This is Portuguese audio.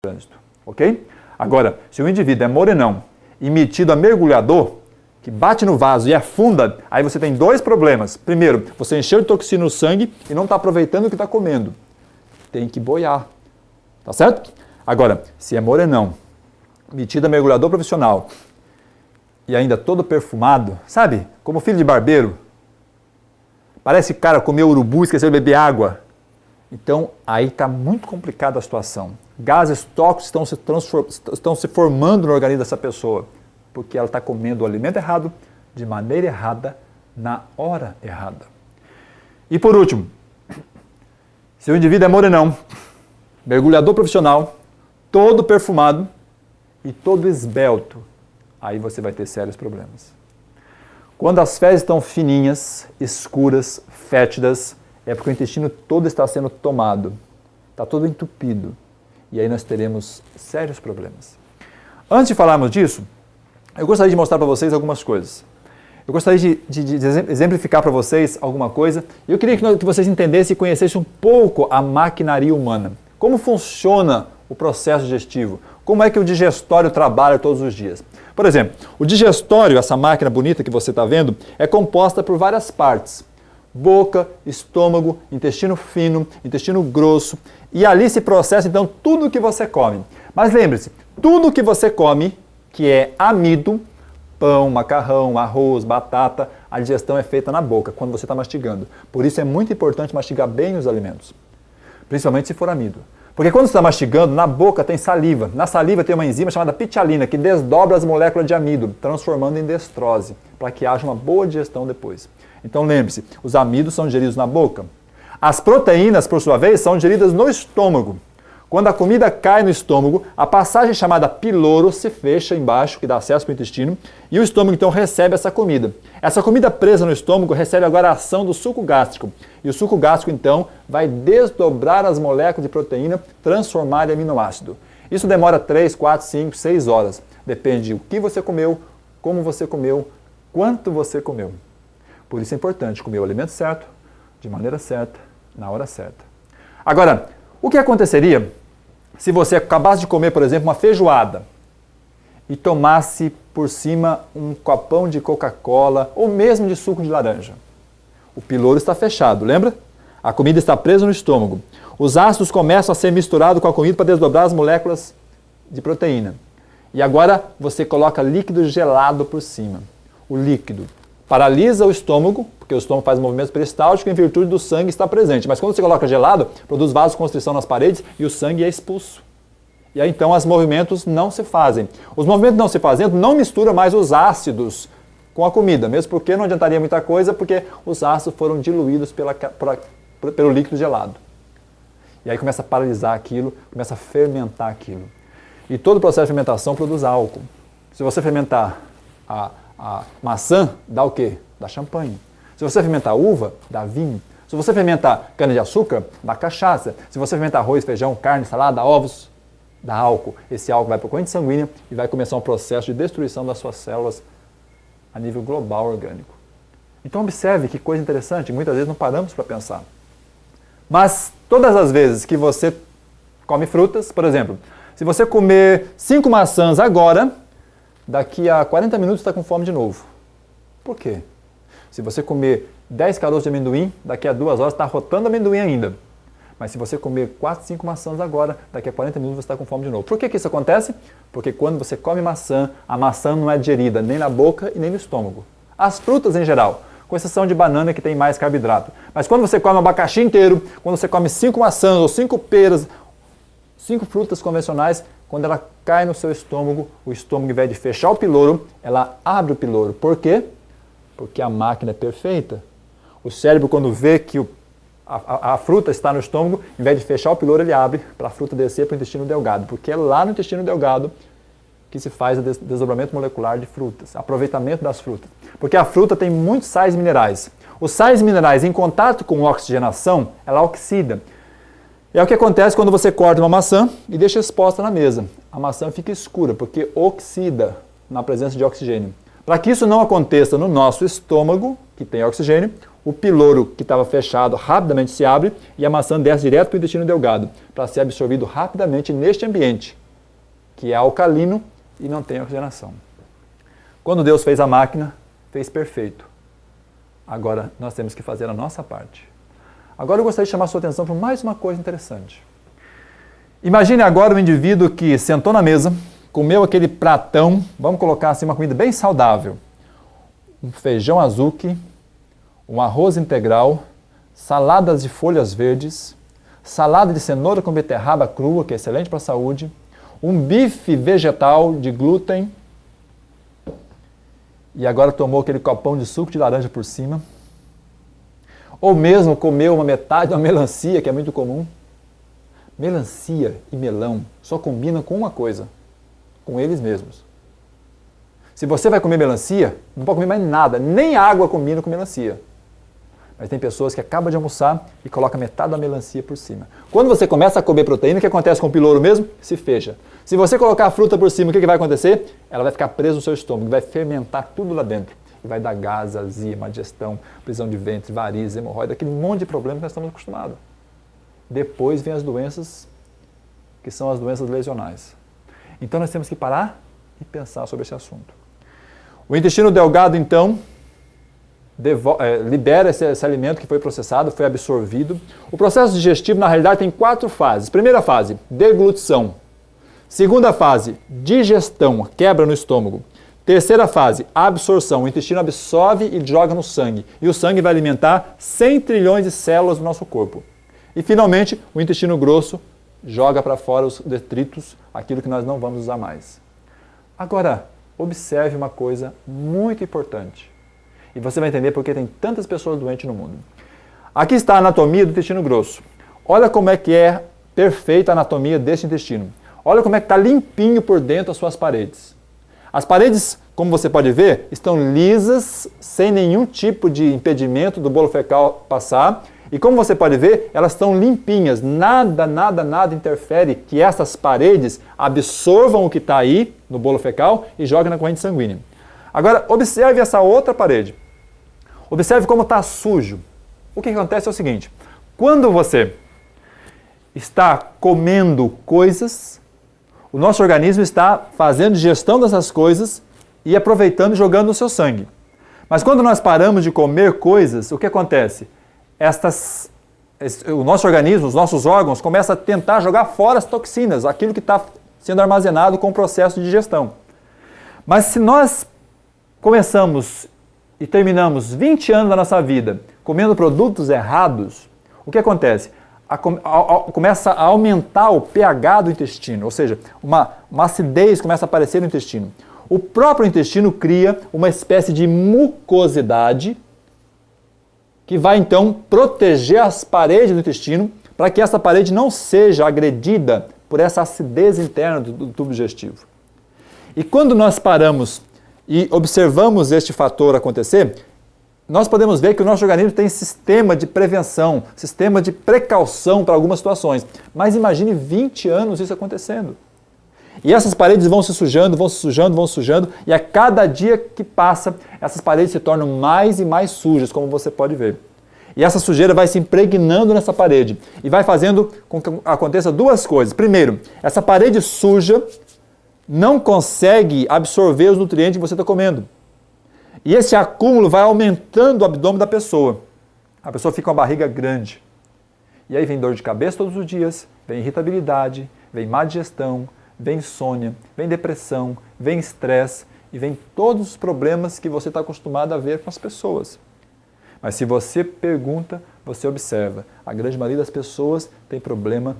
trânsito, ok? Agora, se o indivíduo é morenão e metido a mergulhador, que bate no vaso e afunda, aí você tem dois problemas. Primeiro, você encheu de toxina no sangue e não está aproveitando o que está comendo. Tem que boiar, tá certo? Agora, se é morenão, metido a mergulhador profissional e ainda todo perfumado, sabe? Como filho de barbeiro, parece que o cara comeu urubu e esqueceu de beber água. Então, aí está muito complicada a situação. Gases tóxicos estão se formando no organismo dessa pessoa, porque ela está comendo o alimento errado, de maneira errada, na hora errada. E por último, se o indivíduo é morenão, mergulhador profissional, todo perfumado e todo esbelto, aí você vai ter sérios problemas. Quando as fezes estão fininhas, escuras, fétidas, é porque o intestino todo está sendo tomado, está todo entupido, e aí nós teremos sérios problemas. Antes de falarmos disso, eu gostaria de mostrar para vocês algumas coisas. Eu gostaria de exemplificar para vocês alguma coisa, e eu queria que vocês entendessem e conhecessem um pouco a maquinaria humana. Como funciona o processo digestivo, como é que o digestório trabalha todos os dias. Por exemplo, o digestório, essa máquina bonita que você está vendo, é composta por várias partes. Boca, estômago, intestino fino, intestino grosso, e ali se processa então tudo o que você come. Mas lembre-se, tudo o que você come, que é amido, pão, macarrão, arroz, batata, a digestão é feita na boca, quando você está mastigando. Por isso é muito importante mastigar bem os alimentos, principalmente se for amido. Porque quando você está mastigando, na boca tem saliva. Na saliva tem uma enzima chamada pitialina, que desdobra as moléculas de amido, transformando em destrose, para que haja uma boa digestão depois. Então lembre-se, os amidos são digeridos na boca. As proteínas, por sua vez, são digeridas no estômago. Quando a comida cai no estômago, a passagem chamada piloro se fecha embaixo, que dá acesso para o intestino, e o estômago então recebe essa comida. Essa comida presa no estômago recebe agora a ação do suco gástrico. E o suco gástrico então vai desdobrar as moléculas de proteína, transformar em aminoácido. Isso demora 3, 4, 5, 6 horas. Depende do que você comeu, como você comeu, quanto você comeu. Por isso é importante comer o alimento certo, de maneira certa, na hora certa. Agora, o que aconteceria se você acabasse de comer, por exemplo, uma feijoada e tomasse por cima um copão de Coca-Cola ou mesmo de suco de laranja? O piloro está fechado, lembra? A comida está presa no estômago. Os ácidos começam a ser misturados com a comida para desdobrar as moléculas de proteína. E agora você coloca líquido gelado por cima. O líquido paralisa o estômago, porque o estômago faz movimentos peristálticos em virtude do sangue estar presente. Mas quando você coloca gelado, produz vasoconstrição nas paredes e o sangue é expulso. E aí então os movimentos não se fazem. Os movimentos não se fazendo não mistura mais os ácidos com a comida, mesmo porque não adiantaria muita coisa, porque os ácidos foram diluídos pelo líquido gelado. E aí começa a paralisar aquilo, começa a fermentar aquilo. E todo o processo de fermentação produz álcool. Se você fermentar a maçã, dá o quê? Dá champanhe. Se você fermentar uva, dá vinho. Se você fermentar cana-de-açúcar, dá cachaça. Se você fermentar arroz, feijão, carne, salada, ovos, dá álcool. Esse álcool vai para a corrente sanguínea e vai começar um processo de destruição das suas células a nível global orgânico. Então observe que coisa interessante, muitas vezes não paramos para pensar. Mas todas as vezes que você come frutas, por exemplo, se você comer 5 maçãs agora, daqui a 40 minutos está com fome de novo. Por quê? Se você comer 10 caroços de amendoim, daqui a 2 horas está rotando amendoim ainda. Mas se você comer 4, 5 maçãs agora, daqui a 40 minutos você está com fome de novo. Por que isso acontece? Porque quando você come maçã, a maçã não é digerida nem na boca e nem no estômago. As frutas em geral, com exceção de banana que tem mais carboidrato. Mas quando você come um abacaxi inteiro, quando você come 5 maçãs ou 5 peras, 5 frutas convencionais, quando ela cai no seu estômago, o estômago, ao invés de fechar o piloro, ela abre o piloro. Por quê? Porque a máquina é perfeita. O cérebro, quando vê que a fruta está no estômago, ao invés de fechar o piloro, ele abre para a fruta descer para o intestino delgado. Porque é lá no intestino delgado que se faz o desdobramento molecular de frutas, aproveitamento das frutas. Porque a fruta tem muitos sais minerais. Os sais minerais, em contato com a oxigenação, ela oxida. É o que acontece quando você corta uma maçã e deixa exposta na mesa. A maçã fica escura porque oxida na presença de oxigênio. Para que isso não aconteça no nosso estômago, que tem oxigênio, o piloro que estava fechado rapidamente se abre e a maçã desce direto para o intestino delgado, para ser absorvido rapidamente neste ambiente, que é alcalino e não tem oxigenação. Quando Deus fez a máquina, fez perfeito. Agora nós temos que fazer a nossa parte. Agora eu gostaria de chamar a sua atenção para mais uma coisa interessante. Imagine agora um indivíduo que sentou na mesa, comeu aquele pratão, vamos colocar assim uma comida bem saudável. Um feijão azuki, um arroz integral, saladas de folhas verdes, salada de cenoura com beterraba crua, que é excelente para a saúde, um bife vegetal de glúten, e agora tomou aquele copão de suco de laranja por cima, ou mesmo comeu uma metade de uma melancia, que é muito comum. Melancia e melão só combinam com uma coisa, com eles mesmos. Se você vai comer melancia, não pode comer mais nada, nem água combina com melancia. Mas tem pessoas que acabam de almoçar e colocam metade da melancia por cima. Quando você começa a comer proteína, o que acontece com o piloro mesmo? Se fecha. Se você colocar a fruta por cima, o que vai acontecer? Ela vai ficar presa no seu estômago, vai fermentar tudo lá dentro. E vai dar gás, azia, má digestão, prisão de ventre, varizes, hemorroida, aquele monte de problema que nós estamos acostumados. Depois vem as doenças, que são as doenças lesionais. Então nós temos que parar e pensar sobre esse assunto. O intestino delgado, então, libera esse alimento que foi processado, foi absorvido. O processo digestivo, na realidade, tem 4 fases. Primeira fase, deglutição. Segunda fase, digestão, quebra no estômago. Terceira fase, absorção. O intestino absorve e joga no sangue. E o sangue vai alimentar 100 trilhões de células do nosso corpo. E, finalmente, o intestino grosso joga para fora os detritos, aquilo que nós não vamos usar mais. Agora, observe uma coisa muito importante. E você vai entender por que tem tantas pessoas doentes no mundo. Aqui está a anatomia do intestino grosso. Olha como é que é perfeita a anatomia desse intestino. Olha como é que está limpinho por dentro as suas paredes. As paredes, como você pode ver, estão lisas, sem nenhum tipo de impedimento do bolo fecal passar. E como você pode ver, elas estão limpinhas. Nada interfere que essas paredes absorvam o que está aí no bolo fecal e joguem na corrente sanguínea. Agora, observe essa outra parede. Observe como está sujo. O que acontece é o seguinte: quando você está comendo coisas, o nosso organismo está fazendo digestão dessas coisas e aproveitando e jogando no seu sangue. Mas quando nós paramos de comer coisas, o que acontece? O nosso organismo, os nossos órgãos, começam a tentar jogar fora as toxinas, aquilo que está sendo armazenado com o processo de digestão. Mas se nós começamos e terminamos 20 anos da nossa vida comendo produtos errados, o que acontece? Começa a aumentar o pH do intestino, ou seja, uma acidez começa a aparecer no intestino. O próprio intestino cria uma espécie de mucosidade que vai então proteger as paredes do intestino para que essa parede não seja agredida por essa acidez interna do tubo digestivo. E quando nós paramos e observamos este fator acontecer, nós podemos ver que o nosso organismo tem sistema de prevenção, sistema de precaução para algumas situações. Mas imagine 20 anos isso acontecendo. E essas paredes vão se sujando, e a cada dia que passa, essas paredes se tornam mais e mais sujas, como você pode ver. E essa sujeira vai se impregnando nessa parede e vai fazendo com que aconteça 2 coisas. Primeiro, essa parede suja não consegue absorver os nutrientes que você está comendo. E esse acúmulo vai aumentando o abdômen da pessoa. A pessoa fica com a barriga grande. E aí vem dor de cabeça todos os dias, vem irritabilidade, vem má digestão, vem insônia, vem depressão, vem estresse e vem todos os problemas que você está acostumado a ver com as pessoas. Mas se você pergunta, você observa. A grande maioria das pessoas tem problema